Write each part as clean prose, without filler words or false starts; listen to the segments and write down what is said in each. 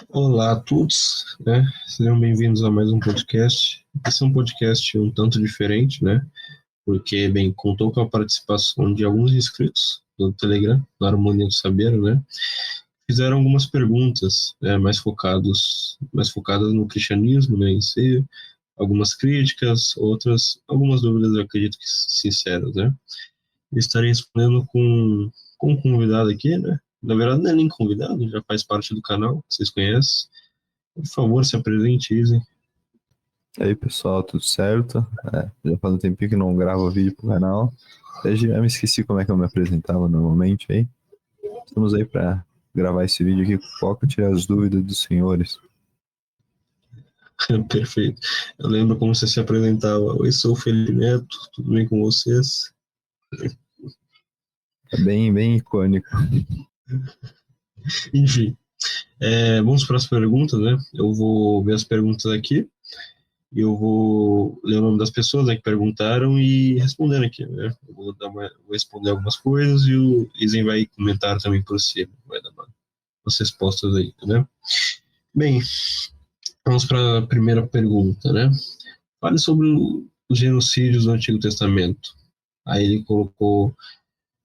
Olá a todos, né? Sejam bem-vindos a mais um podcast. Esse é um podcast um tanto diferente, né? Porque, bem, contou com a participação de alguns inscritos do Telegram, da Harmonia do Saber, né? Fizeram algumas perguntas, né, mais focadas no cristianismo, né, em si, algumas críticas, outras, algumas dúvidas, eu acredito que sinceras, né? Eu estarei respondendo com um convidado aqui, né? Na verdade, não é nem convidado, já faz parte do canal, vocês conhecem. Por favor, se apresente, Izzy. E aí, pessoal, tudo certo? Já faz um tempinho que não gravo vídeo pro canal. Até já me esqueci como é que eu me apresentava normalmente aí. Estamos aí para gravar esse vídeo aqui com foco e tirar as dúvidas dos senhores. Perfeito. Eu lembro como você se apresentava. Oi, sou o Felipe Neto, tudo bem com vocês? É bem icônico. Enfim, vamos para as perguntas, né? Eu vou ver as perguntas aqui e eu vou ler o nome das pessoas, né, que perguntaram e respondendo aqui, né? Eu vou responder algumas coisas e o Isen vai comentar também por cima, vai dar umas respostas aí, né? Bem, vamos para a primeira pergunta, né? Fale sobre os genocídios do Antigo Testamento. Aí ele colocou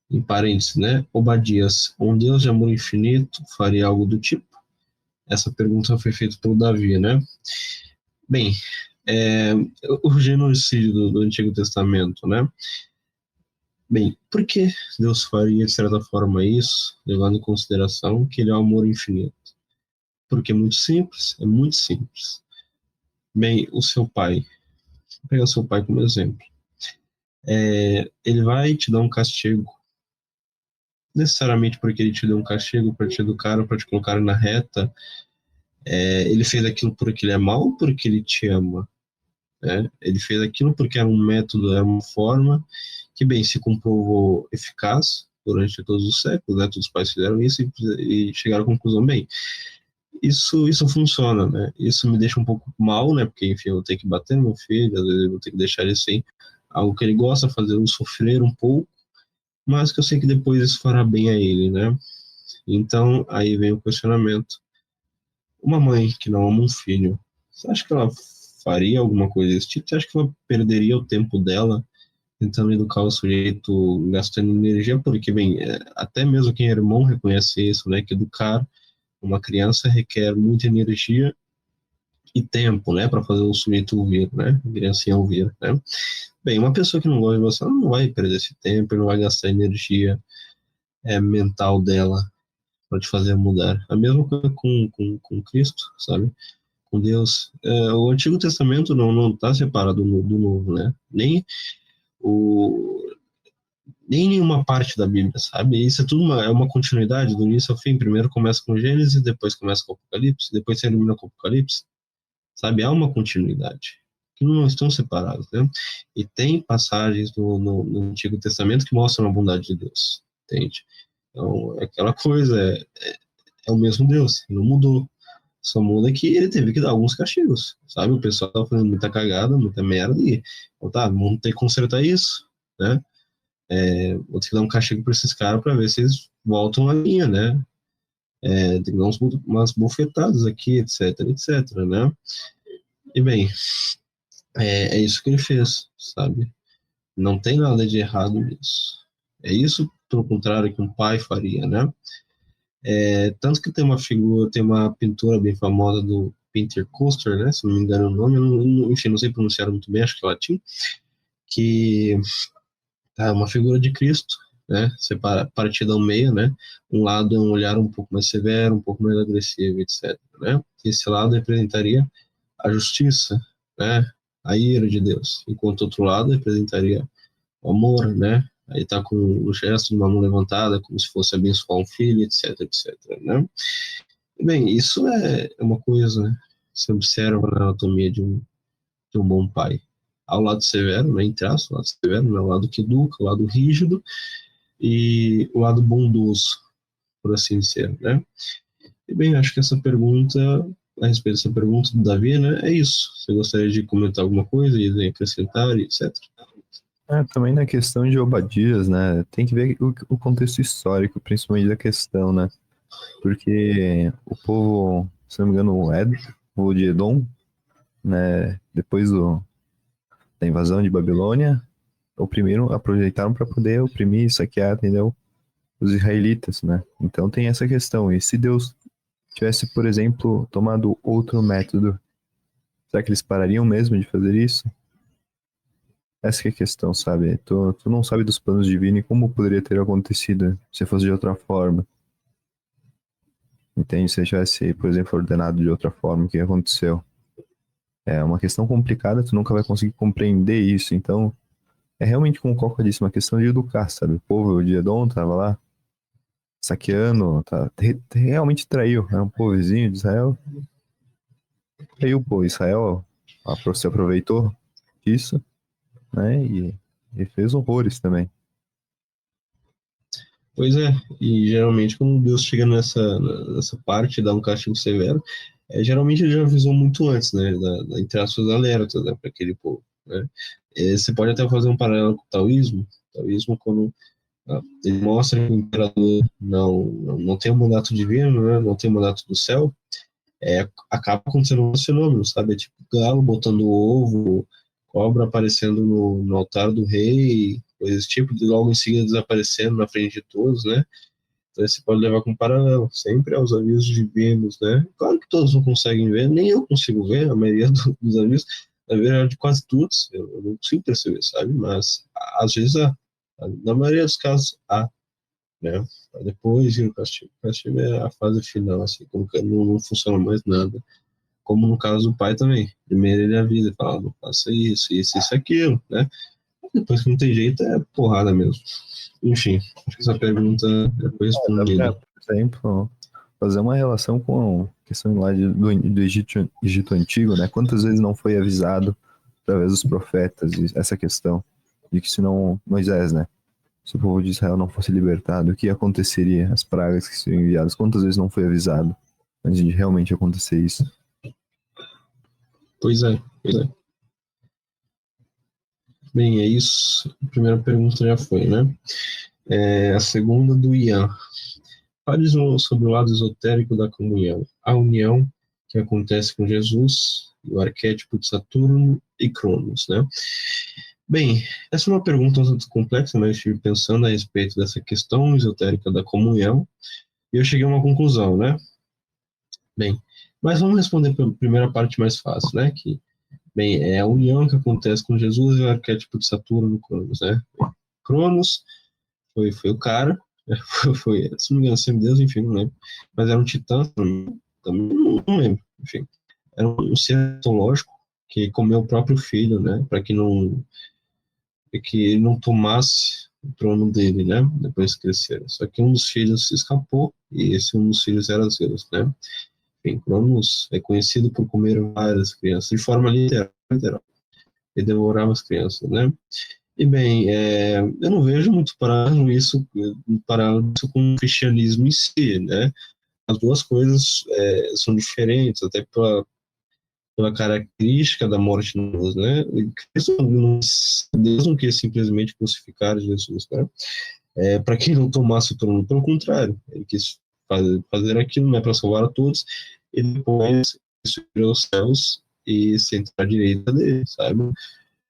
em parênteses, né? Obadias, um Deus de amor infinito faria algo do tipo? Essa pergunta foi feita pelo Davi, né? Bem, é, o genocídio do Antigo Testamento, né? Bem, por que Deus faria, de certa forma, isso, levando em consideração que ele é o amor infinito? Porque é muito simples. Bem, o seu pai, vou pegar o seu pai como exemplo, ele vai te dar um castigo, necessariamente porque ele te deu um castigo para te educar ou para te colocar na reta. Ele fez aquilo porque ele é mau ou porque ele te ama, né? Ele fez aquilo porque era um método, era uma forma que, bem, se comprovou eficaz durante todos os séculos, né? Todos os pais fizeram isso e chegaram à conclusão, bem, isso funciona, né? Isso me deixa um pouco mal, né? Porque, enfim, eu vou ter que bater no meu filho, às vezes eu vou ter que deixar ele sem algo que ele gosta, fazer ele sofrer um pouco, mas que eu sei que depois isso fará bem a ele, né? Então, aí vem o questionamento. Uma mãe que não ama um filho, você acha que ela faria alguma coisa desse tipo? Você acha que ela perderia o tempo dela tentando educar o sujeito, gastando energia? Porque, bem, até mesmo quem é irmão reconhece isso, né? Que educar uma criança requer muita energia e tempo, né? Para fazer o sujeito ouvir, né? A criancinha ouvir, né? Bem, uma pessoa que não gosta de você, ela não vai perder esse tempo, não vai gastar energia mental dela para te fazer mudar. A mesma coisa com Cristo, sabe? Com Deus. O Antigo Testamento não está separado do Novo, né? O, nem nenhuma parte da Bíblia, sabe? Isso é tudo é uma continuidade do início ao fim. Primeiro começa com Gênesis, depois começa com Apocalipse, depois termina com Apocalipse, sabe? Há uma continuidade que não estão separados, né? E tem passagens no Antigo Testamento que mostram a bondade de Deus, entende? Então, é aquela coisa, é o mesmo Deus, não mudou. Só muda que ele teve que dar alguns castigos, sabe? O pessoal tava fazendo muita cagada, muita merda, e então, tá, vamos ter que consertar isso, né? Vou ter que dar um castigo pra esses caras pra ver se eles voltam à linha, né? Tem que dar umas bofetadas aqui, etc, etc, né? E bem, é isso que ele fez, sabe? Não tem nada de errado nisso. É isso, pelo contrário, que um pai faria, né? Tanto que tem uma figura, tem uma pintura bem famosa do Peter Coster, né? Se não me engano o nome, enfim, não sei pronunciar muito bem, acho que é latim, que é uma figura de Cristo, né? Partida ao meio, né? Um lado é um olhar um pouco mais severo, um pouco mais agressivo, etc, né? Esse lado representaria a justiça, né? A ira de Deus, enquanto o outro lado representaria o amor, né? Aí tá com o gesto de uma mão levantada, como se fosse abençoar um filho, etc, etc, né? Bem, isso é uma coisa, né? Você observa na anatomia de um bom pai. Há o lado severo, né, entre aspas, o lado severo, né, o lado que educa, o lado rígido e o lado bondoso, por assim dizer, né? E bem, acho que essa pergunta, a respeito dessa pergunta do Davi, né, é isso. Você gostaria de comentar alguma coisa e acrescentar, etc? Também na questão de Obadias, né? Tem que ver o contexto histórico, principalmente da questão, né? Porque o povo, se não me engano, o de Edom, né, depois da invasão de Babilônia, aproveitaram para poder oprimir, saquear, entendeu? Os israelitas, né? Então tem essa questão. E se Deus tivesse, por exemplo, tomado outro método, será que eles parariam mesmo de fazer isso? Essa que é a questão, sabe? Tu não sabe dos planos divinos e como poderia ter acontecido se fosse de outra forma. Entende? Se tivesse, por exemplo, ordenado de outra forma, o que aconteceu? É uma questão complicada, tu nunca vai conseguir compreender isso. Então, é realmente, como o Coca disse, uma questão de educar, sabe? O povo de Edom tava lá saqueando, realmente traiu. É um povo vizinho de Israel. Traiu o povo. Israel se aproveitou disso, né? E fez horrores também. Pois é, e geralmente quando Deus chega nessa parte e dá um castigo severo, geralmente ele já avisou muito antes, né, entre as suas alertas, né, para aquele povo, né. Você pode até fazer um paralelo com o taoísmo quando ele mostra que o imperador não tem o mandato divino, né, não tem o mandato do céu, acaba acontecendo um fenômeno, sabe, é tipo galo botando ovo, cobra aparecendo no altar do rei, coisas desse tipo, de logo em seguida desaparecendo na frente de todos, né. Então você pode levar como paralelo, sempre aos avisos divinos, né? Claro que todos não conseguem ver, nem eu consigo ver, a maioria dos avisos, na verdade quase todos, eu não consigo perceber, sabe? Mas às vezes na maioria dos casos há, né? Depois vir o castigo. O castigo é a fase final, assim, como que não funciona mais nada. Como no caso do pai também. Primeiro ele avisa e fala, não faça isso, aquilo, né? Depois que não tem jeito, é porrada mesmo. Enfim, acho que essa pergunta já foi Dá pra, respondida. por exemplo, fazer uma relação com a questão lá do Egito Antigo, né? Quantas vezes não foi avisado através dos profetas essa questão de que se não Moisés, né? Se o povo de Israel não fosse libertado, o que aconteceria? As pragas que seriam enviadas, quantas vezes não foi avisado antes de realmente acontecer isso? Pois é, pois é. Bem, é isso. A primeira pergunta já foi, né? A segunda do Ian. Fale sobre o lado esotérico da comunhão. A união que acontece com Jesus, o arquétipo de Saturno e Cronos, né? Bem, essa é uma pergunta um tanto complexa, mas eu estive pensando a respeito dessa questão esotérica da comunhão e eu cheguei a uma conclusão, né? Bem, mas vamos responder pela primeira parte mais fácil, né? Bem, é a união que acontece com Jesus e o arquétipo de Saturno e Cronos, né? Cronos foi o cara, né? Se não me engano, semideus, enfim, não lembro. Mas era um titã, também não lembro, enfim. Era um ser mitológico que comeu o próprio filho, né? Para que ele não tomasse o trono dele, né? Depois que cresceram. Só que um dos filhos escapou e esse um dos filhos era Zeus, né? Enfim, Cronos é conhecido por comer várias crianças, de forma literal. Ele devorava as crianças, né? E bem, eu não vejo muito paralelo isso com o cristianismo em si, né? As duas coisas são diferentes, até pela característica da morte de Deus, né? Deus não quis simplesmente crucificar Jesus, né? Para que não tomasse o trono, pelo contrário, ele quis fazer aquilo, né, para salvar a todos, e depois subir aos céus e sentar à direita dele, sabe?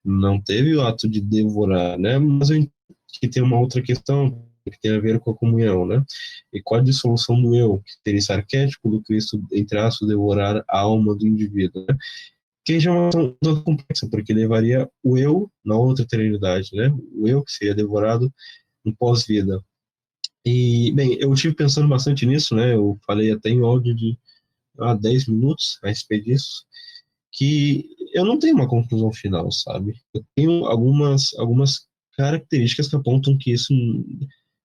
Não teve o ato de devorar, né? Mas eu entendo que tem uma outra questão que tem a ver com a comunhão, né? E qual a dissolução do eu, que teria esse arquétipo do Cristo, entre aspas, devorar a alma do indivíduo, né? Que já é uma questão complexa, porque levaria o eu na outra eternidade, né? O eu que seria devorado no pós-vida. E, bem, eu estive pensando bastante nisso, né? Eu falei até em áudio de 10 minutos a respeito disso, que eu não tenho uma conclusão final, sabe? Eu tenho algumas características que apontam que isso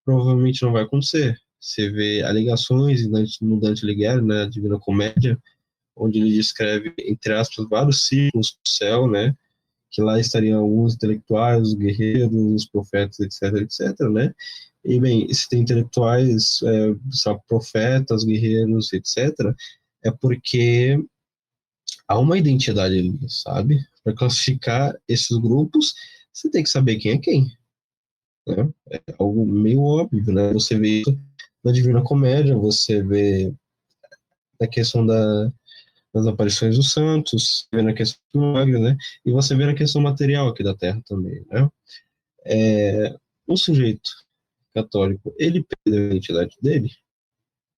provavelmente não vai acontecer. Você vê alegações no Dante Alighieri, né, Divina Comédia, onde ele descreve, entre aspas, vários ciclos do céu, né, que lá estariam alguns intelectuais, os guerreiros, os profetas, etc, né? E, bem, se tem intelectuais, profetas, guerreiros, etc., é porque há uma identidade ali, sabe? Para classificar esses grupos, você tem que saber quem é quem, né? É algo meio óbvio, né? Você vê isso na Divina Comédia, você vê a questão das aparições dos santos, vê na questão do milagre, né? E você vê na questão material aqui da Terra também, né? Um sujeito católico, ele perde a identidade dele,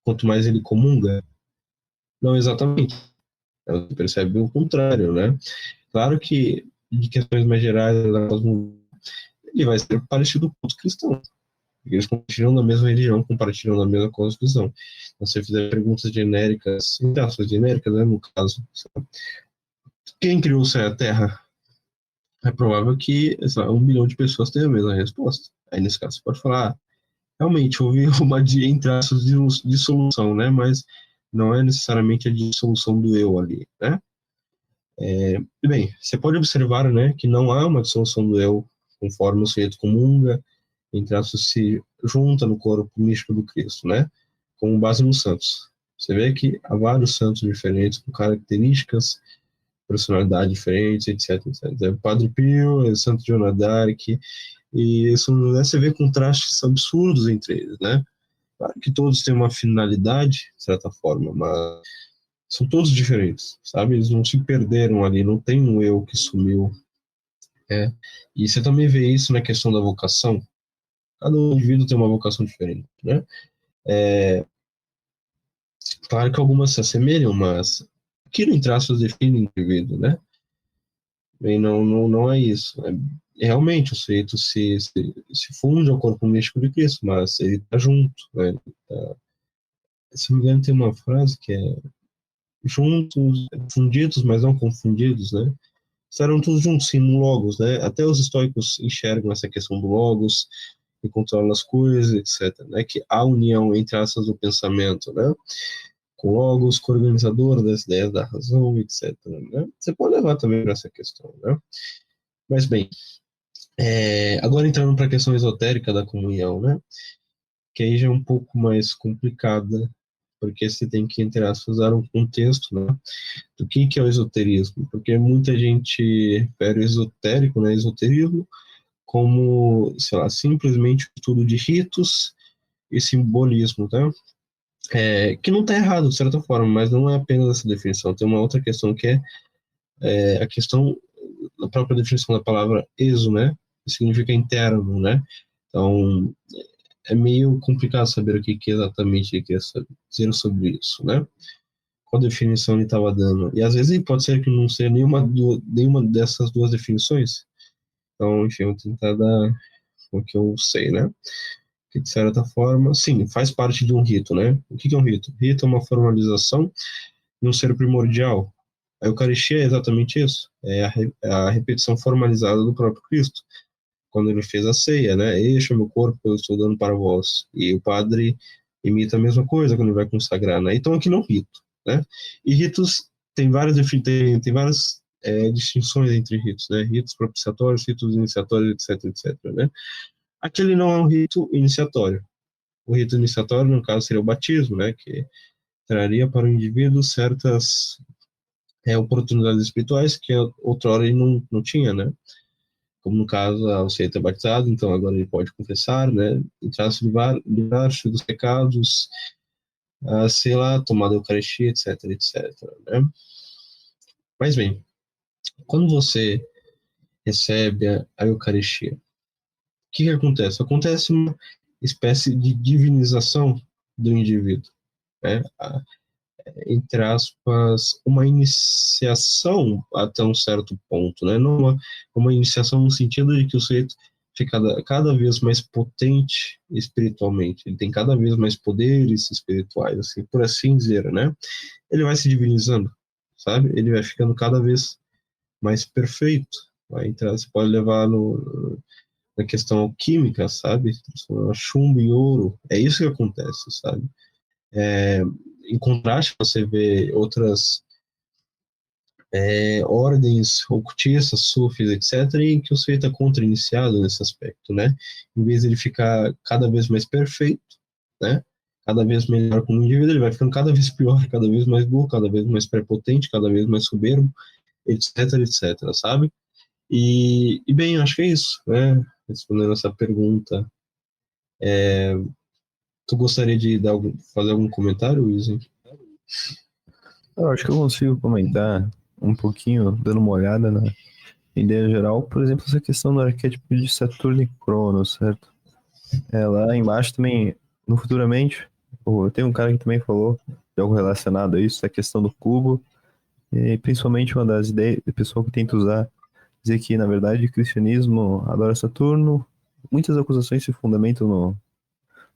quanto mais ele comunga, não exatamente. Você percebe o contrário, né? Claro que, de questões mais gerais, ele vai ser parecido com os cristãos. Eles compartilham da mesma religião, compartilham da mesma cosmovisão. Então, se você fizer perguntas genéricas, entre aspas, genéricas, né, no caso, quem criou o céu e a terra? É provável que, sei lá, 1 bilhão de pessoas tenham a mesma resposta. Aí, nesse caso, você pode falar, realmente, houve uma, entre aspas, dissolução, né? Mas não é necessariamente a dissolução do eu ali, né? Bem, você pode observar, né, que não há uma dissolução do eu conforme o sujeito comunga, entre aspas, se junta no corpo místico do Cristo, né? Com base nos santos. Você vê que há vários santos diferentes, com características, personalidade diferentes, etc, etc. É o Padre Pio, é o Santo Joana d'Arc, e isso, né, você vê contrastes absurdos entre eles, né? Claro que todos têm uma finalidade, de certa forma, mas são todos diferentes, sabe? Eles não se perderam ali, não tem um eu que sumiu. É. E você também vê isso na questão da vocação. Cada indivíduo tem uma vocação diferente, né? Claro que algumas se assemelham, mas aquilo em traços define o indivíduo, né? Bem, não é isso. Realmente o sujeito se funde ao corpo místico de Cristo, mas ele está junto, né? Se não me engano, tem uma frase que é juntos, fundidos, mas não confundidos, né? Estarão todos juntos, sim, no Logos, né? Até os estoicos enxergam essa questão do Logos, que controla as coisas, etc. Né? Que há união entre essas do pensamento, né? Com Logos, com o organizador das ideias da razão, etc. Né? Você pode levar também para essa questão, né? Mas bem, agora entrando para a questão esotérica da comunhão, né? Que aí já é um pouco mais complicada, porque você tem que, entre aspas, dar um contexto, né? Do que é o esoterismo, porque muita gente refere o esotérico, né? Esoterismo como, sei lá, simplesmente o estudo de ritos e simbolismo, tá? Que não está errado, de certa forma, mas não é apenas essa definição. Tem uma outra questão que é a questão da própria definição da palavra exo, né? Que significa interno, né? Então, é meio complicado saber o que exatamente ele quer dizer sobre isso, né? Qual definição ele estava dando. E às vezes pode ser que não seja nenhuma dessas duas definições. Então, enfim, eu vou tentar dar o que eu sei, né? Que de certa forma, sim, faz parte de um rito, né? O que é um rito? Rito é uma formalização de um ser primordial. A Eucaristia é exatamente isso, é a repetição formalizada do próprio Cristo, quando ele fez a ceia, né? Este é o meu corpo que eu estou dando para vós. E o padre imita a mesma coisa quando ele vai consagrar, né? Então aqui não é um rito, né? E ritos tem várias distinções entre ritos, né? Ritos propiciatórios, ritos iniciatórios, etc, etc, né? Aquele não é um rito iniciatório. O rito iniciatório, no caso, seria o batismo, né? Que traria para o indivíduo certas oportunidades espirituais que outrora ele não tinha, né? Como no caso, ao ser batizado, então agora ele pode confessar, né? Entrar-se livrar-se dos pecados, sei lá, tomar a Eucaristia, etc, etc, né? Mas bem, quando você recebe a Eucaristia, o que acontece? Acontece uma espécie de divinização do indivíduo, né? Entre aspas, uma iniciação até um certo ponto, né? Não uma iniciação no sentido de que o sujeito fica cada vez mais potente espiritualmente, ele tem cada vez mais poderes espirituais, assim, por assim dizer, né? Ele vai se divinizando, sabe? Ele vai ficando cada vez mais perfeito. Vai entrar, você pode levar na questão alquímica, sabe? Transformar chumbo em ouro. É isso que acontece, sabe? Em contraste, você vê outras ordens ocultistas, sufis, etc., em que o sujeito é contra-iniciado nesse aspecto, né? Em vez de ele ficar cada vez mais perfeito, né? Cada vez melhor como indivíduo, ele vai ficando cada vez pior, cada vez mais burro, cada vez mais prepotente, cada vez mais soberbo, etc, etc, sabe? E bem, acho que é isso, né? Respondendo essa pergunta, Tu gostaria de fazer algum comentário, Wilson? Eu acho que eu consigo comentar um pouquinho, dando uma olhada na ideia geral, por exemplo, essa questão do arquétipo de Saturno e Cronos, certo? Lá embaixo também, no Futuramente, tem um cara que também falou de algo relacionado a isso, a questão do cubo, e principalmente uma das ideias, o pessoal que tenta usar, dizer que, na verdade, o cristianismo adora Saturno, muitas acusações se fundamentam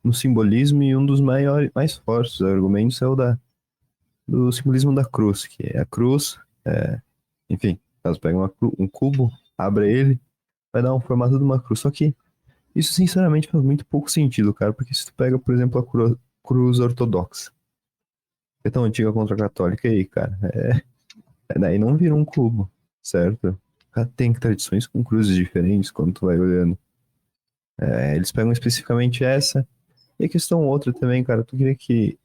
no simbolismo, e um dos mais fortes argumentos é o do simbolismo da cruz, que é a cruz, enfim, caso pegue um cubo, abra ele, vai dar um formato de uma cruz. Só que isso, sinceramente, faz muito pouco sentido, cara, porque se tu pega, por exemplo, a cruz ortodoxa, que é tão antiga contra a católica, aí, cara, daí não vira um cubo, certo? Tem tradições com cruzes diferentes quando tu vai olhando. Eles pegam especificamente essa. E a questão outra também, cara, tu queria que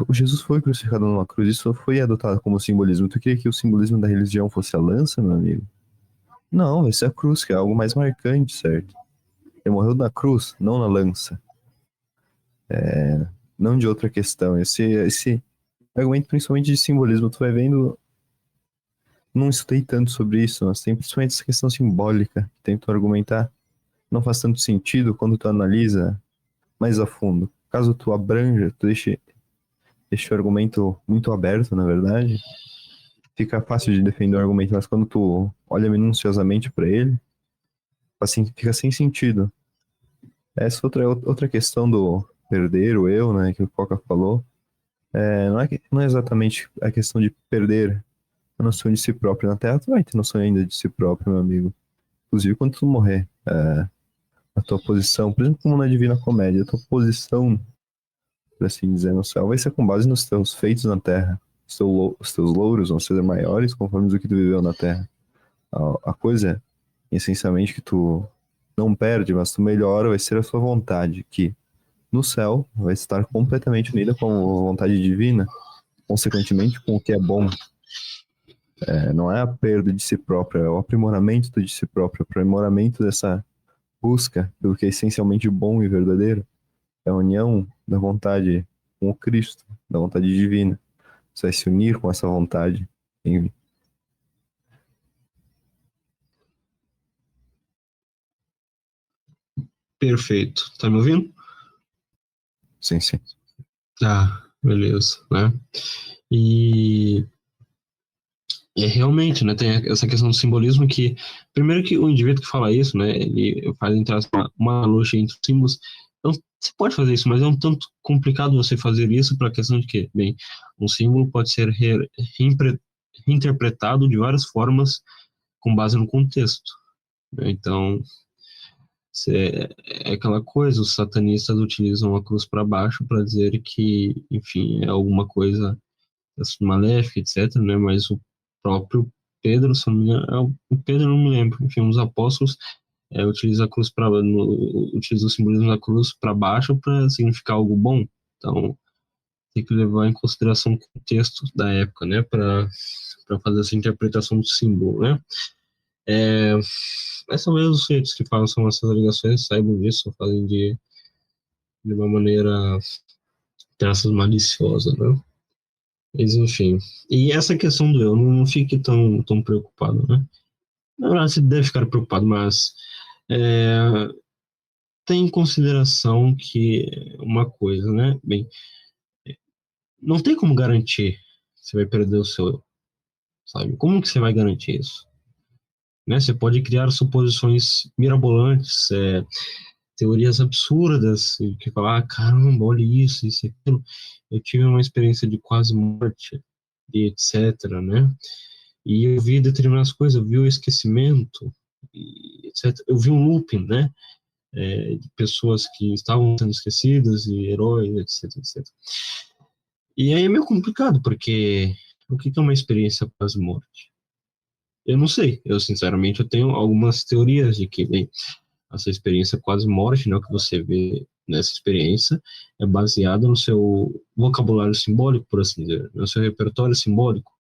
o Jesus foi crucificado numa cruz, isso foi adotado como simbolismo. Tu queria que o simbolismo da religião fosse a lança, meu amigo? Não, vai ser a cruz, que é algo mais marcante, certo? Ele morreu na cruz, não na lança. Não de outra questão. Esse argumento, principalmente de simbolismo, tu vai vendo. Não estudei tanto sobre isso, mas tem principalmente essa questão simbólica que tento argumentar. Não faz tanto sentido quando tu analisa mais a fundo. Caso tu abranja, tu deixe o argumento muito aberto, na verdade, fica fácil de defender o argumento, mas quando tu olha minuciosamente para ele, assim, fica sem sentido. Essa outra questão do perder o eu, né, que o Coca falou, não é exatamente a questão de perder a noção de si próprio. Na Terra tu vai ter noção ainda de si próprio, meu amigo. Inclusive quando tu morrer, a tua posição, por exemplo, como na Divina Comédia, a tua posição, por assim dizer, no céu, vai ser com base nos teus feitos na Terra. Os teus louros vão ser maiores conforme o que tu viveu na Terra. A coisa, essencialmente, que tu não perde, mas tu melhora, vai ser a sua vontade, que no céu vai estar completamente unida com a vontade divina, consequentemente com o que é bom. Não é a perda de si próprio, é o aprimoramento de si próprio, o aprimoramento dessa busca pelo que é essencialmente bom e verdadeiro. É a união da vontade com o Cristo, da vontade divina. Você vai se unir com essa vontade. Enfim. Perfeito. Tá me ouvindo? Sim, sim. Ah, beleza, né? E realmente, né, tem essa questão do simbolismo que, primeiro que o indivíduo que fala isso, né, ele faz entre uma analogia entre os símbolos. Então, você pode fazer isso, mas é um tanto complicado você fazer isso para a questão de que, bem, um símbolo pode ser reinterpretado de várias formas com base no contexto, né? Então, é aquela coisa, os satanistas utilizam a cruz para baixo para dizer que, enfim, é alguma coisa maléfica, etc., né? Mas o próprio Pedro, se não me engano, o Pedro não me lembro, enfim, um dos apóstolos utiliza a cruz utiliza o simbolismo da cruz para baixo para significar algo bom. Então, tem que levar em consideração o contexto da época, né? Para fazer essa interpretação do símbolo, né? Mas são mesmo os feitos que façam essas alegações, saibam disso, fazem de uma maneira, traços maliciosa, né? Mas, enfim. E essa questão do eu, não fique tão preocupado, né? Na verdade, você deve ficar preocupado, mas é, tem em consideração que uma coisa, né? Bem, não tem como garantir que você vai perder o seu eu, sabe? Como que você vai garantir isso? Né? Você pode criar suposições mirabolantes, teorias absurdas, que falar, ah, caramba, olha isso, aquilo. Eu tive uma experiência de quase morte, e etc., né? E eu vi determinadas coisas, eu vi o esquecimento, e etc. Eu vi um looping, né? De pessoas que estavam sendo esquecidas e heróis, etc, etc. E aí é meio complicado, porque o que é uma experiência pós-morte? Eu não sei. Eu, sinceramente, eu tenho algumas teorias de que, bem, essa experiência quase morte, né, o que você vê nessa experiência, é baseada no seu vocabulário simbólico, por assim dizer, no seu repertório simbólico,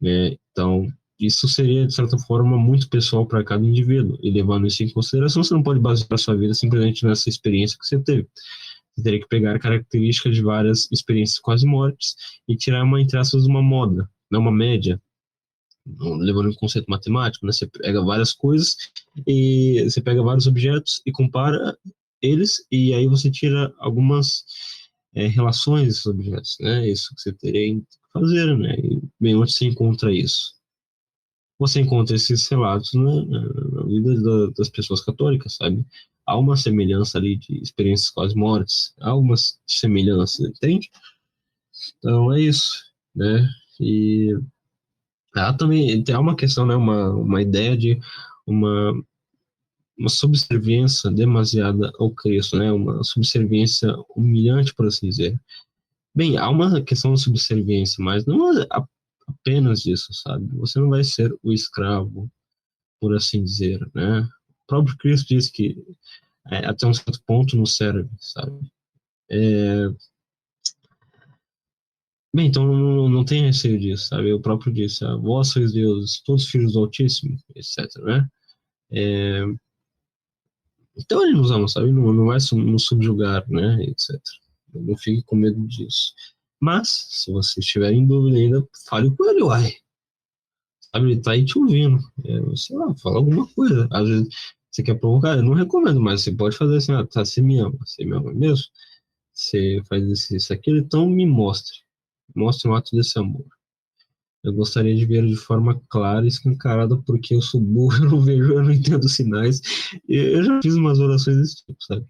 né? Então, isso seria, de certa forma, muito pessoal para cada indivíduo. E levando isso em consideração, você não pode basear a sua vida simplesmente nessa experiência que você teve. Você teria que pegar características de várias experiências quase mortes e tirar uma, entre aspas, uma moda, não uma média, levando em conceito matemático, né? Você pega várias coisas e você pega vários objetos e compara eles e aí você tira algumas relações desses objetos, né? Isso que você teria que fazer, né? E bem, onde você encontra isso? Você encontra esses relatos na vida das pessoas católicas, sabe? Há uma semelhança ali de experiências quase mortes, há algumas semelhanças, entende? Então é isso, né? E há também tem uma questão, né? Uma ideia de uma, uma subserviência demasiada ao Cristo, né? Uma subserviência humilhante, por assim dizer. Bem, há uma questão de subserviência, mas não é apenas isso, sabe? Você não vai ser o escravo, por assim dizer, né? O próprio Cristo diz que até um certo ponto não serve, sabe? É, bem, então não tem receio disso, sabe? O próprio disse, vós sois Deus, todos filhos do Altíssimo, etc, né? É, então ele nos ama, sabe? Não vai nos subjugar, né? Etc. Não fique com medo disso. Mas, se você estiver em dúvida ainda, fale com ele, uai. Sabe, ele tá aí te ouvindo. Sei lá, fala alguma coisa. Às vezes você quer provocar, eu não recomendo, mas você pode fazer assim, tá, você me ama mesmo? Você faz isso, aquilo, então me mostre. Mostre um ato desse amor. Eu gostaria de ver de forma clara e escancarada, porque eu sou burro, eu não vejo, eu não entendo sinais. Eu já fiz umas orações desse tipo, sabe?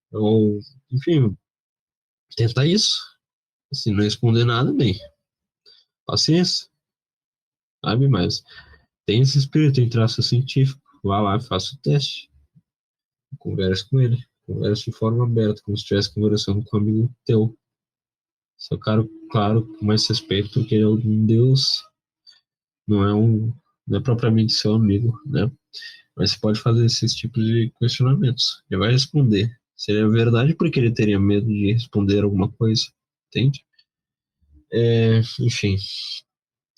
Então, enfim, tenta isso. Se não responder nada, bem, paciência, sabe? Mas tem esse espírito, tem traço científico. Vá lá, faça o teste. Converse com ele. Converse de forma aberta, como se estivesse conversando com um amigo teu. Seu caro, claro, com mais respeito, porque ele é um Deus, não é propriamente seu amigo, né? Mas você pode fazer esses tipos de questionamentos. Ele vai responder. Seria verdade porque ele teria medo de responder alguma coisa, entende? Enfim,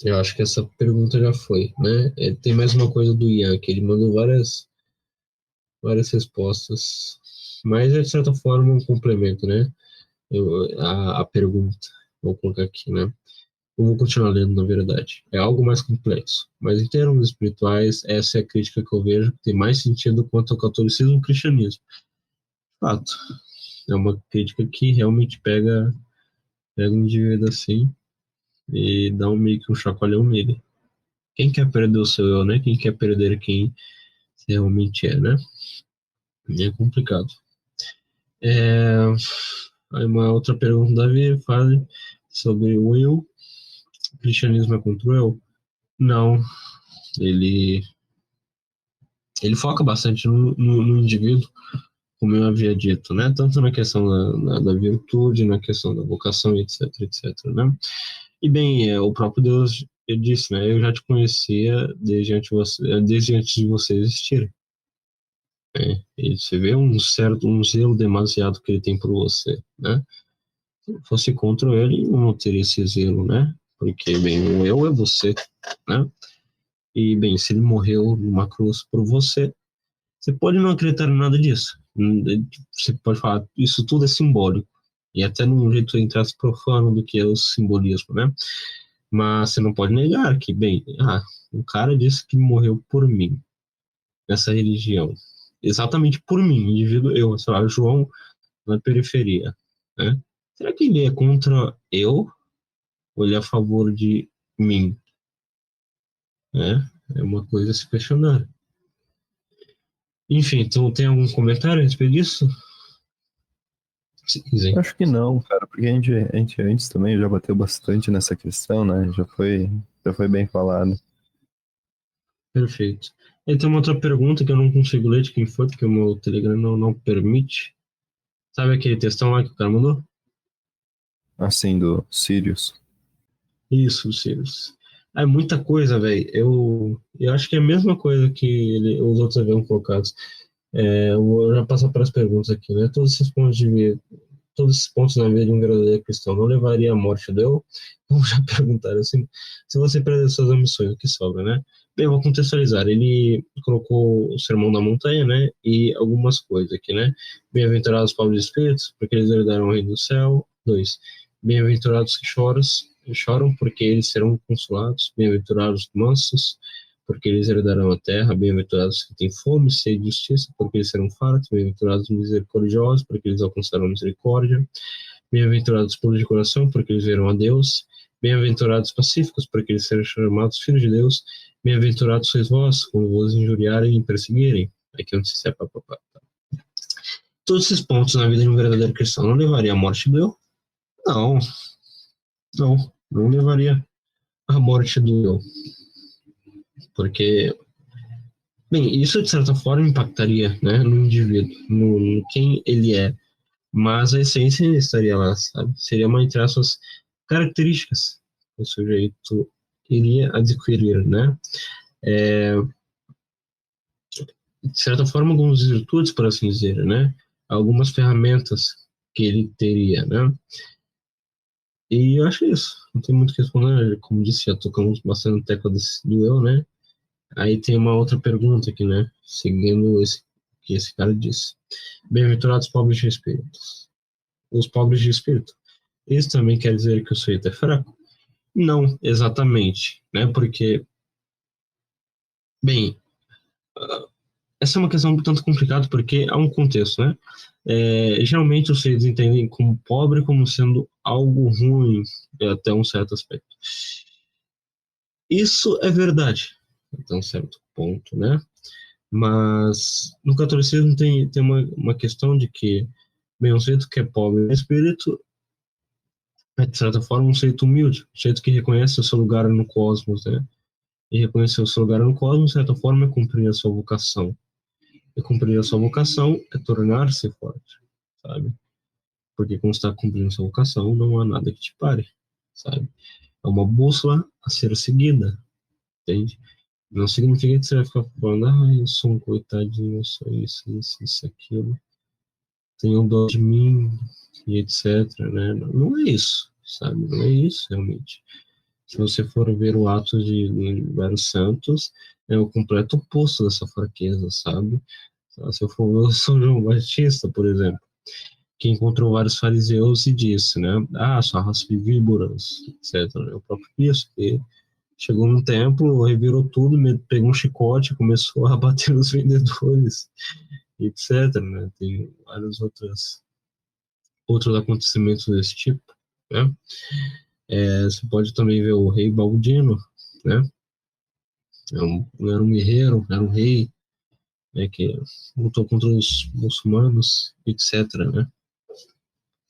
eu acho que essa pergunta já foi, né? Tem mais uma coisa do Ian, que ele mandou várias respostas, mas é de certa forma um complemento, né? A pergunta, vou colocar aqui, né? Eu vou continuar lendo, na verdade. É algo mais complexo. Mas em termos espirituais, essa é a crítica que eu vejo que tem mais sentido quanto ao catolicismo e ao cristianismo. Fato. É uma crítica que realmente pega um indivíduo assim e dá meio que um chacoalhão nele. Quem quer perder o seu eu, né? Quem quer perder quem realmente é, né? E é complicado. Aí uma outra pergunta da Davi fala sobre o eu. O cristianismo é contra o eu? Não. Ele, ele foca bastante no indivíduo, como eu havia dito, né? Tanto na questão da virtude, na questão da vocação, etc, etc, né? E bem, o próprio Deus ele disse, né? Eu já te conhecia desde antes de você existir. E você vê um zelo demasiado que ele tem por você, né? Se fosse contra ele, não teria esse zelo, né? Porque, bem, o eu é você, né? E, bem, se ele morreu numa cruz por você, você pode não acreditar em nada disso. Você pode falar, isso tudo é simbólico. E até num jeito, entre aspas, profano do que é o simbolismo, né? Mas você não pode negar que, bem, um cara disse que morreu por mim, nessa religião. Exatamente por mim, indivíduo eu, sei lá, João na periferia, né? Será que ele é contra eu ou ele é a favor de mim, né? É uma coisa a se questionar. Enfim, então tem algum comentário a respeito disso? Sim. Acho que não, cara, porque a gente antes também já bateu bastante nessa questão, né? Já foi bem falado. Perfeito. E tem uma outra pergunta que eu não consigo ler de quem foi, porque o meu Telegram não permite. Sabe aquele textão lá que o cara mandou? Assim, do Sirius. Isso, Sirius. É muita coisa, velho. Eu acho que é a mesma coisa que os outros haviam colocado. Eu vou já passar para as perguntas aqui, né? Todos esses pontos de vista. todos esses pontos na vida de um verdadeiro cristão não levaria à morte do eu? Vamos já perguntar assim, se você perder suas ambições, o que sobra, né? Bem, eu vou contextualizar. Ele colocou o Sermão da Montanha, né? E algumas coisas aqui, né? Bem-aventurados os pobres de espíritos, porque eles herdarão o reino do céu. 2. Bem-aventurados que choram, porque eles serão consolados. Bem-aventurados os mansos, porque eles herdarão a terra. Bem-aventurados que têm fome e sede de justiça, porque eles serão fartos. Bem-aventurados os misericordiosos, porque eles alcançarão misericórdia. Bem-aventurados os puros de coração, porque eles verão a Deus. Bem-aventurados os pacíficos, porque eles serão chamados filhos de Deus. Bem-aventurados sois vós, quando vos injuriarem e perseguirem. Aqui onde se separa. Todos esses pontos na vida de um verdadeiro cristão não levaria à morte do eu? Não, não levaria à morte do eu. Porque, bem, isso de certa forma impactaria, né, no indivíduo, no quem ele é. Mas a essência estaria lá, sabe? Seria uma, entre as suas características que o sujeito iria adquirir, né? De certa forma, algumas virtudes, por assim dizer, né? Algumas ferramentas que ele teria, né? E eu acho isso. Não tem muito o que responder. Como disse, já tocamos bastante no tecla do eu, né? Aí tem uma outra pergunta aqui, né? Seguindo esse que esse cara disse. Bem-aventurados pobres de espírito. Os pobres de espírito. Isso também quer dizer que o sujeito é fraco? Não, exatamente, né? Porque, bem, essa é uma questão um tanto complicada porque há um contexto, né? Geralmente vocês entendem como pobre como sendo algo ruim, até um certo aspecto. Isso é verdade, até um certo ponto, né? Mas no catolicismo tem uma questão de que, bem, um sujeito que é pobre no espírito é, de certa forma, um sujeito humilde, um sujeito que reconhece o seu lugar no cosmos, né? E reconhecer o seu lugar no cosmos, de certa forma, é cumprir a sua vocação. E cumprir a sua vocação é tornar-se forte, sabe? Porque quando está cumprindo sua vocação, não há nada que te pare, sabe? É uma bússola a ser seguida, entende? Não significa que você vai ficar falando, ah, eu sou um coitadinho, eu sou isso, aquilo, tenham dó de mim, e etc, né? Não é isso, sabe? Não é isso, realmente. Se você for ver o Atos de vários santos, é o completo oposto dessa fraqueza, sabe? Se eu for ver o São João Batista, por exemplo, que encontrou vários fariseus e disse, né? Ah, sua raça de víboras, etc. O próprio Cristo, que chegou num templo, revirou tudo, pegou um chicote, começou a bater nos vendedores, etc. Né? Tem vários outros acontecimentos desse tipo, né? Você pode também ver o rei Baldino, né? Era um guerreiro, era um rei, né, que lutou contra os muçulmanos, etc. Né?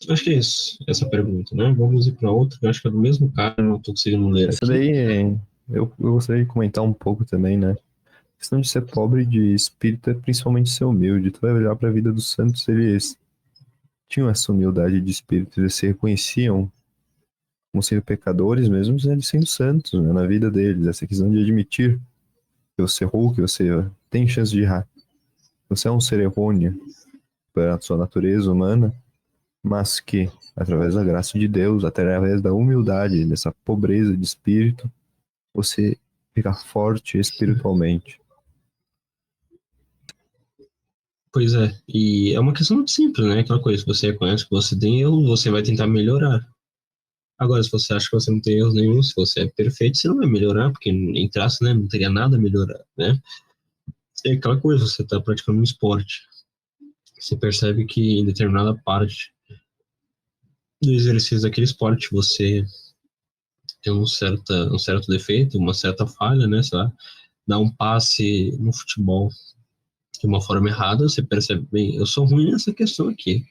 Acho que é isso, essa pergunta, né? Vamos ir para outra, que eu acho que é do mesmo cara, não estou conseguindo ler Essa aqui. daí, eu gostaria de comentar um pouco também, né? A questão de ser pobre de espírito é principalmente ser humilde. Tu vai olhar para a vida dos santos, eles tinham essa humildade de espírito, eles se reconheciam como sendo pecadores, mesmo eles sendo santos, né, na vida deles. Essa questão de admitir que você errou, que você tem chance de errar. Você é um ser errôneo pela sua natureza humana, mas que, através da graça de Deus, através da humildade, dessa pobreza de espírito, você fica forte espiritualmente. Pois é, e é uma questão muito simples, né? Aquela coisa, se você reconhece que você tem erro, você vai tentar melhorar. Agora, se você acha que você não tem erros nenhum, se você é perfeito, você não vai melhorar, porque em traço, né, não teria nada a melhorar, né? É aquela coisa, você está praticando um esporte. Você percebe que em determinada parte do exercício daquele esporte você tem um certo defeito, uma certa falha, né? Sei lá, dá um passe no futebol de uma forma errada, você percebe, bem, eu sou ruim nessa questão aqui,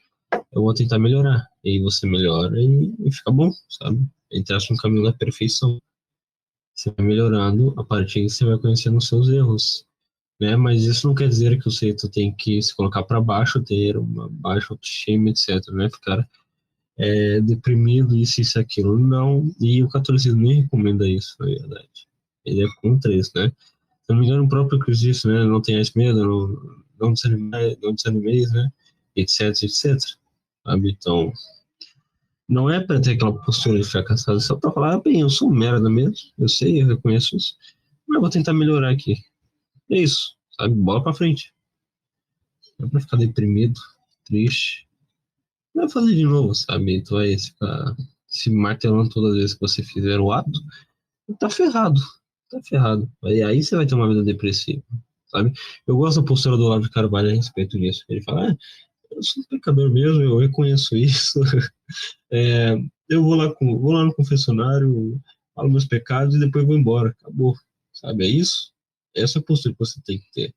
eu vou tentar melhorar. E aí você melhora e fica bom, sabe? Entraste no caminho da perfeição. Você vai melhorando, a partir daí você vai conhecendo os seus erros, né? Mas isso não quer dizer que o sujeito tem que se colocar para baixo, ter uma baixa autoestima, etc, né? Ficar deprimido, isso, aquilo. Não, e o catolicismo nem recomenda isso, na verdade. Ele é contra isso, né? Se não me engano, o próprio Cristo disse, né? Não tenhais medo, não desanimeis, né? Etc, etc. sabe? Então, não é para ter aquela postura de fracassado, é só para falar, bem, eu sou um merda mesmo, eu sei, eu reconheço isso, mas eu vou tentar melhorar aqui. É isso, sabe? Bola pra frente. Não é pra ficar deprimido, triste. Não vai fazer de novo, sabe? Tu vai ficar se martelando todas as vezes que você fizer o ato, tá ferrado. Tá ferrado. Aí você vai ter uma vida depressiva, sabe? Eu gosto da postura do Olavo de Carvalho a respeito disso. Ele fala, eu sou um pecador mesmo, eu reconheço isso. É, eu vou lá no confessionário, falo meus pecados e depois vou embora. Acabou. Sabe? É isso? Essa é a postura que você tem que ter.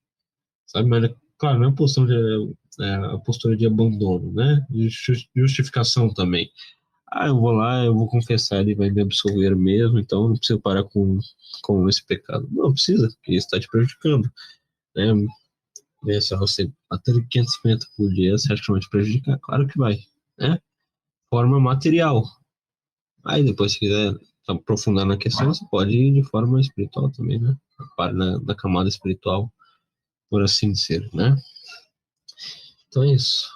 Sabe? Mas, claro, não é a postura de abandono, né? De justificação também. Eu vou lá, eu vou confessar, ele vai me absolver mesmo, então não preciso parar com esse pecado. Não precisa, porque isso está te prejudicando, né? Se você bater 550 por dia, você acha que não vai te prejudicar? Claro que vai, né? Forma material. Aí depois, se quiser aprofundar na questão, você pode ir de forma espiritual também, né? Na camada espiritual, por assim dizer, né? Então é isso.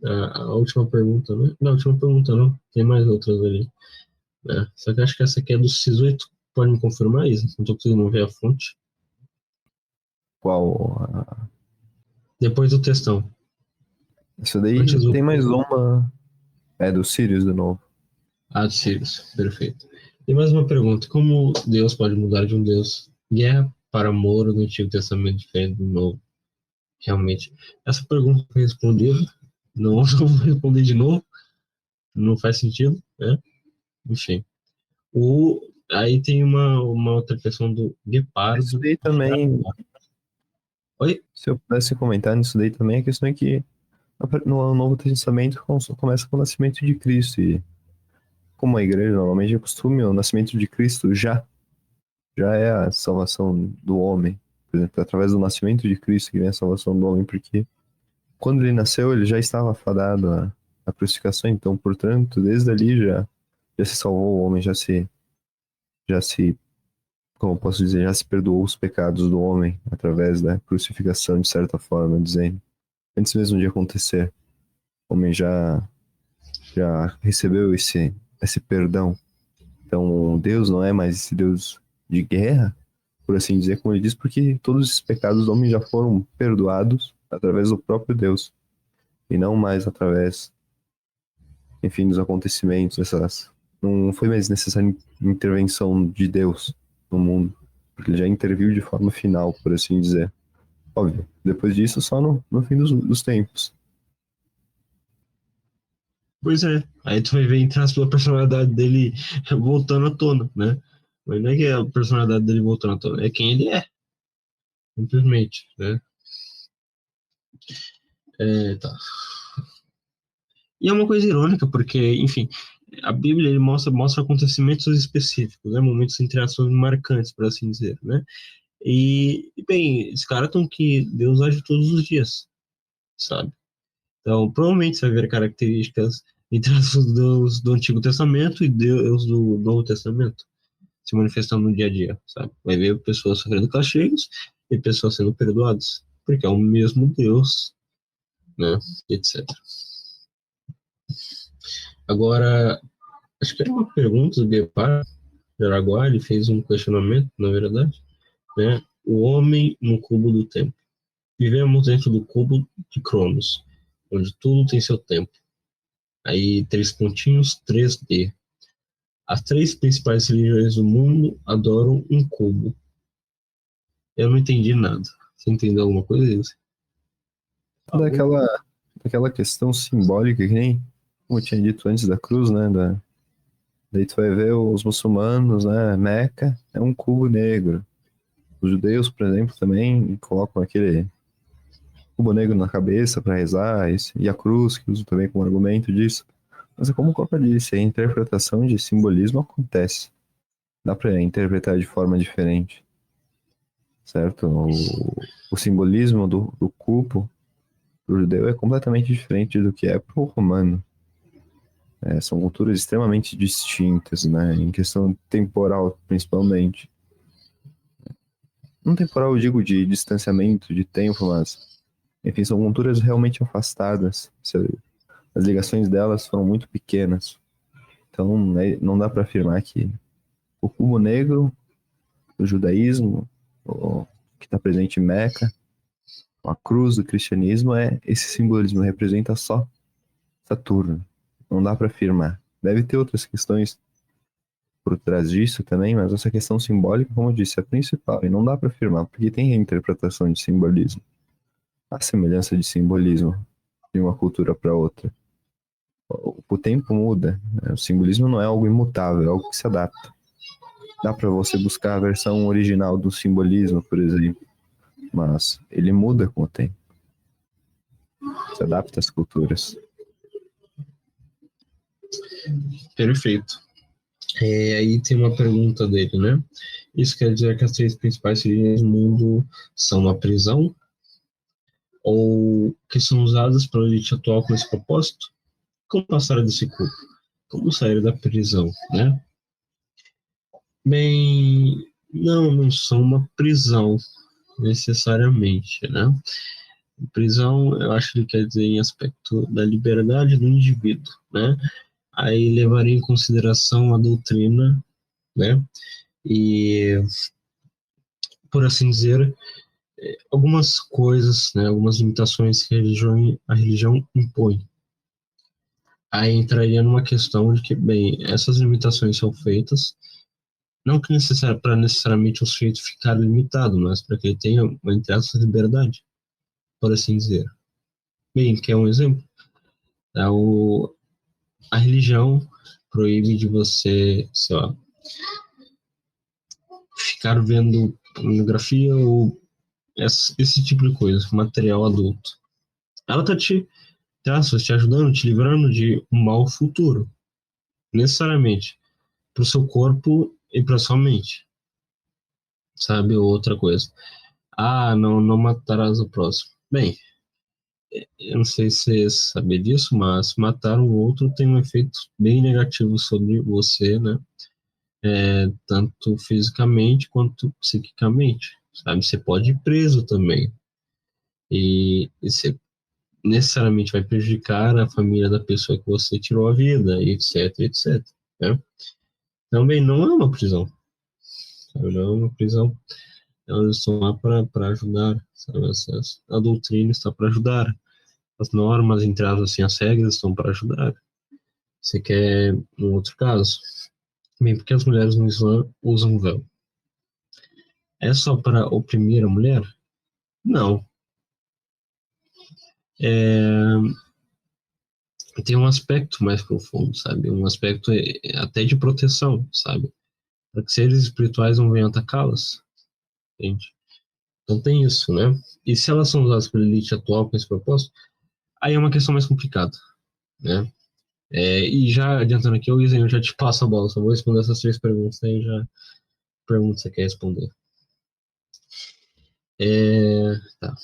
A última pergunta, né? Não, a última pergunta não. Tem mais outras ali, né? Só que eu acho que essa aqui é do Cis8. Pode me confirmar isso? Não tô conseguindo ver a fonte. Qual? Depois do textão. Isso daí Antes do... tem mais uma. É do Sirius de novo. Ah, do Sirius. Perfeito. Tem mais uma pergunta. Como Deus pode mudar de um Deus guerra para amor no Antigo Testamento diferente do Novo? Realmente. Essa pergunta foi respondida. Não, não vou responder de novo. Não faz sentido, né? Enfim. Aí tem uma outra questão do Isso guepardo. daí também, Oi? se eu pudesse comentar nisso daí também, a questão é que no Novo Testamento começa com o nascimento de Cristo. E como a igreja normalmente é costume, o nascimento de Cristo já é a salvação do homem. Por exemplo, através do nascimento de Cristo que vem a salvação do homem, porque quando ele nasceu, ele já estava fadado à crucificação. Então, portanto, desde ali já se salvou o homem, já se, como eu posso dizer, já se perdoou os pecados do homem através da crucificação, de certa forma, dizendo. Antes mesmo de acontecer, o homem já recebeu esse perdão. Então, Deus não é mais esse Deus de guerra, por assim dizer, como ele diz, porque todos esses pecados do homem já foram perdoados através do próprio Deus, e não mais através, enfim, dos acontecimentos, não foi mais necessária intervenção de Deus no mundo, porque ele já interviu de forma final, por assim dizer. Óbvio, depois disso, só no fim dos tempos. Pois é. Aí tu vai ver, entre aspas, a personalidade dele voltando à tona, né? Mas não é que é a personalidade dele voltando à tona, é quem ele é, simplesmente, né? Tá. E é uma coisa irônica, porque, enfim, a Bíblia ele mostra acontecimentos específicos, né? Momentos, entre aspas, marcantes, por assim dizer, né? Bem, esse cara tão que Deus age todos os dias, sabe? Então, provavelmente você vai ver características entre aspas, Deus do Antigo Testamento e Deus do Novo Testamento se manifestando no dia a dia, sabe? Vai ver pessoas sofrendo castigos e pessoas sendo perdoadas, porque é o mesmo Deus, né? Etc. Agora, acho que era uma pergunta do Guepard, de Araguá, ele fez um questionamento, na verdade, né? O homem no cubo do tempo. Vivemos dentro do cubo de Cronos, onde tudo tem seu tempo. Aí, 3 pontinhos, 3D. As 3 principais religiões do mundo adoram um cubo. Eu não entendi nada. Você entendeu alguma coisa disso? Daquela, daquela questão simbólica que nem, como eu tinha dito antes da cruz, né, daí tu vai ver os muçulmanos, né, Meca é um cubo negro. Os judeus, por exemplo, também colocam aquele cubo negro na cabeça para rezar, e a cruz, que usam também como argumento disso. Mas é como o Coca disse, a interpretação de simbolismo acontece. Dá para interpretar de forma diferente, certo? O simbolismo do cubo pro judeu é completamente diferente do que é pro romano. São culturas extremamente distintas, né? Em questão temporal, principalmente. Não temporal, eu digo de distanciamento, de tempo, mas Enfim, são culturas realmente afastadas. As ligações delas foram muito pequenas. Então, não dá para afirmar que o cubo negro, o judaísmo, o que está presente em Meca, a cruz do cristianismo, esse simbolismo representa só Saturno. Não dá para afirmar. Deve ter outras questões por trás disso também, mas essa questão simbólica, como eu disse, é a principal. E não dá para afirmar, porque tem reinterpretação de simbolismo. A semelhança de simbolismo de uma cultura para outra. O tempo muda, né? O simbolismo não é algo imutável, é algo que se adapta. Dá para você buscar a versão original do simbolismo, por exemplo, mas ele muda com o tempo. Se adapta às culturas. Perfeito. Aí tem uma pergunta dele, né? Isso quer dizer que as 3 principais religiões do mundo são uma prisão? Ou que são usadas pela elite atual com esse propósito? Como passar desse corpo? Como sair da prisão, né? Bem, não são uma prisão necessariamente, né? Prisão, eu acho que ele quer dizer em aspecto da liberdade do indivíduo, né? Aí levaria em consideração a doutrina, né? E, por assim dizer, algumas coisas, né? Algumas limitações que a religião impõe. Aí entraria numa questão de que, bem, essas limitações são feitas não que para necessariamente o sujeito ficar limitado, mas para que ele tenha uma entre aspas liberdade, por assim dizer. Bem, quer um exemplo? A religião proíbe de você, sei lá, ficar vendo pornografia ou esse tipo de coisa, material adulto. Ela está te ajudando, te livrando de um mal futuro, necessariamente, para o seu corpo e para sua mente, sabe? Outra coisa. Não matarás o próximo. Bem, eu não sei se você sabia disso, mas matar um outro tem um efeito bem negativo sobre você, né? Tanto fisicamente quanto psiquicamente, sabe? Você pode ir preso também. E você necessariamente vai prejudicar a família da pessoa que você tirou a vida, etc, etc. Né? Também não é uma prisão. Sabe? Não é uma prisão. Elas estão lá para ajudar. Sabe? A doutrina está para ajudar. As normas, entre aspas, assim, as regras estão para ajudar. Você quer um outro caso? Bem, porque as mulheres no Islã usam véu? É só para oprimir a mulher? Não. Tem um aspecto mais profundo, sabe? Um aspecto até de proteção, sabe? Para que seres espirituais não venham atacá-las, entende? Então tem isso, né? E se elas são usadas pela elite atual com esse propósito, aí é uma questão mais complicada, né? E já adiantando aqui, eu já te passo a bola, só vou responder essas 3 perguntas aí, já pergunta que você quer responder. Tá.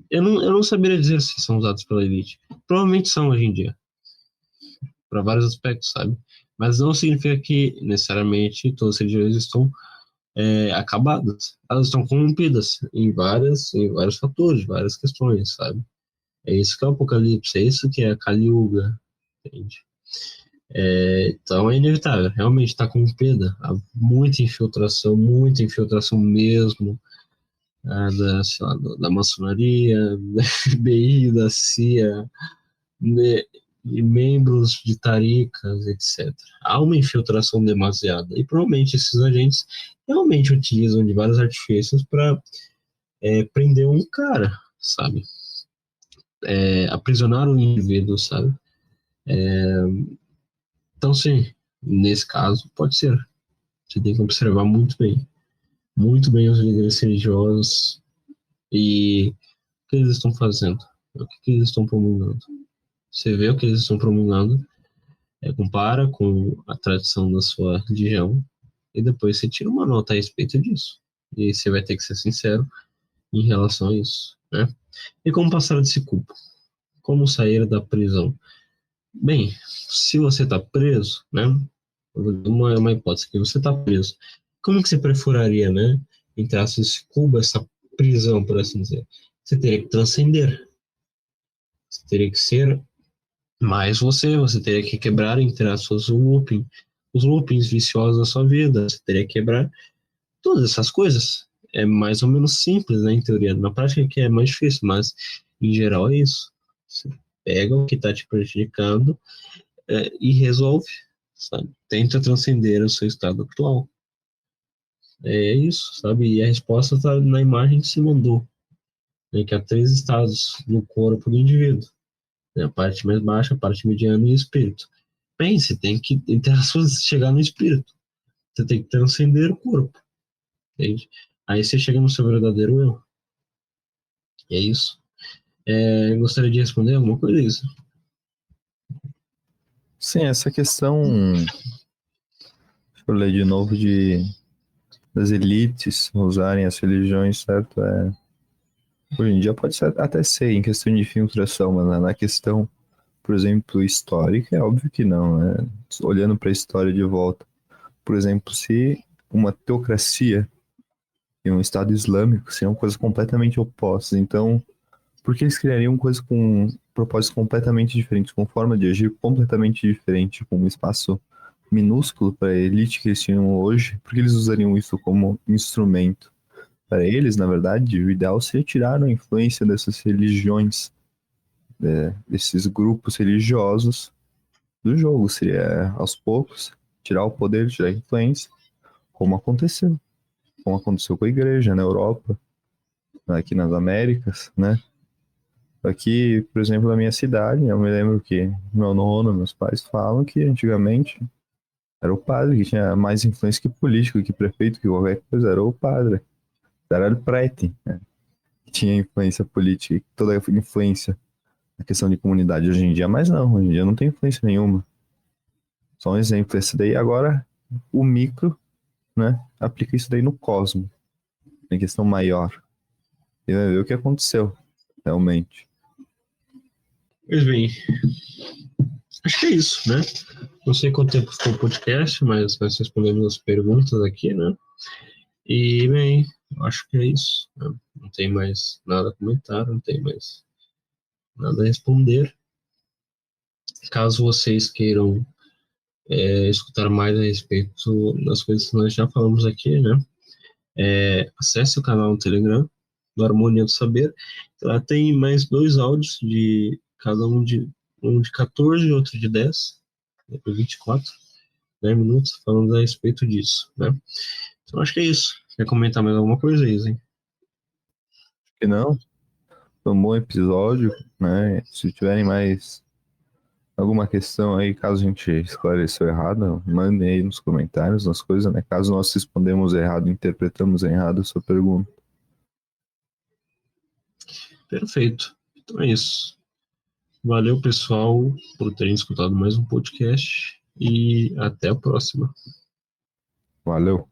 Eu não saberia dizer se são usados pela elite. Provavelmente são hoje em dia, para vários aspectos, sabe? Mas não significa que necessariamente todas as religiões estão acabadas. Elas estão corrompidas em vários fatores, várias questões, sabe? É isso que é o Apocalipse, é isso que é a Kali Yuga, entende? Então é inevitável, realmente está corrompida. Há muita infiltração mesmo, sei lá, da maçonaria, da FBI, da CIA, e membros de taricas, etc. Há uma infiltração demasiada e provavelmente esses agentes realmente utilizam de vários artifícios para prender um cara, sabe? Aprisionar um indivíduo, sabe? Então, sim, nesse caso, pode ser. Você tem que observar muito bem os líderes religiosos e o que eles estão fazendo, o que eles estão promulgando. Você vê o que eles estão promulgando, compara com a tradição da sua religião e depois você tira uma nota a respeito disso. E você vai ter que ser sincero em relação a isso, né? E como passar desse culpo? Como sair da prisão? Bem, se você está preso, né? Uma hipótese que você está preso. Como que você perfuraria, né? Entre aspas, esse cubo, essa prisão, por assim dizer. Você teria que transcender. Você teria que ser mais você teria que quebrar, entre aspas, os loopings viciosos da sua vida. Você teria que quebrar todas essas coisas. É mais ou menos simples, né, em teoria. Na prática que é mais difícil, mas em geral é isso. Você pega o que está te prejudicando e resolve, sabe? Tenta transcender o seu estado atual. É isso, sabe? E a resposta está na imagem que se mandou, né, que há três estados no corpo do indivíduo, né, a parte mais baixa, a parte mediana e o espírito. Bem, você tem que, entre aspas, chegar no espírito. Você tem que transcender o corpo, entende? Aí você chega no seu verdadeiro eu. E é isso. Gostaria de responder alguma coisa isso? Sim, essa questão, deixa eu ler de novo, das elites usarem as religiões, certo? Hoje em dia pode até ser em questão de infiltração, mas na questão, por exemplo, histórica, é óbvio que não, né? Olhando para a história de volta. Por exemplo, se uma teocracia e um Estado Islâmico seriam coisas completamente opostas, então por que eles criariam coisas com propósitos completamente diferentes, com forma de agir completamente diferente, com um espaço minúsculo para a elite que eles tinham hoje? Por que eles usariam isso como instrumento? Para eles, na verdade, o ideal seria tirar a influência dessas religiões, desses grupos religiosos do jogo. Seria, aos poucos, tirar o poder, tirar a influência, como aconteceu. Como aconteceu com a igreja na Europa, aqui nas Américas, né? Aqui, por exemplo, na minha cidade, eu me lembro que meu nono, meus pais falam que antigamente era o padre que tinha mais influência que político, que prefeito, que qualquer coisa, era o padre. Era o prete, né? Que tinha influência política, toda a influência na questão de comunidade hoje em dia, mas não, hoje em dia não tem influência nenhuma. Só um exemplo, esse daí agora, o micro, né, aplica isso daí no cosmo, em questão maior. E vai ver o que aconteceu, realmente. Pois bem, acho que é isso, né? Não sei quanto tempo ficou o podcast, mas nós respondemos as perguntas aqui, né? E, bem, acho que é isso, né? Não tem mais nada a comentar, não tem mais nada a responder. Caso vocês queiram escutar mais a respeito das coisas que nós já falamos aqui, né? Acesse o canal no Telegram, do Harmonia do Saber. Lá tem mais dois áudios, de cada um de 14 e outro de 10, depois 24, 10 minutos, falando a respeito disso, né? Então acho que é isso. Quer comentar mais alguma coisa, Isa, hein? Que não, foi um bom episódio, né? Se tiverem mais alguma questão aí, caso a gente esclareceu errado, mandem aí nos comentários as coisas, né? Caso nós respondemos errado, interpretamos errado a sua pergunta. Perfeito. Então é isso. Valeu, pessoal, por terem escutado mais um podcast e até a próxima. Valeu!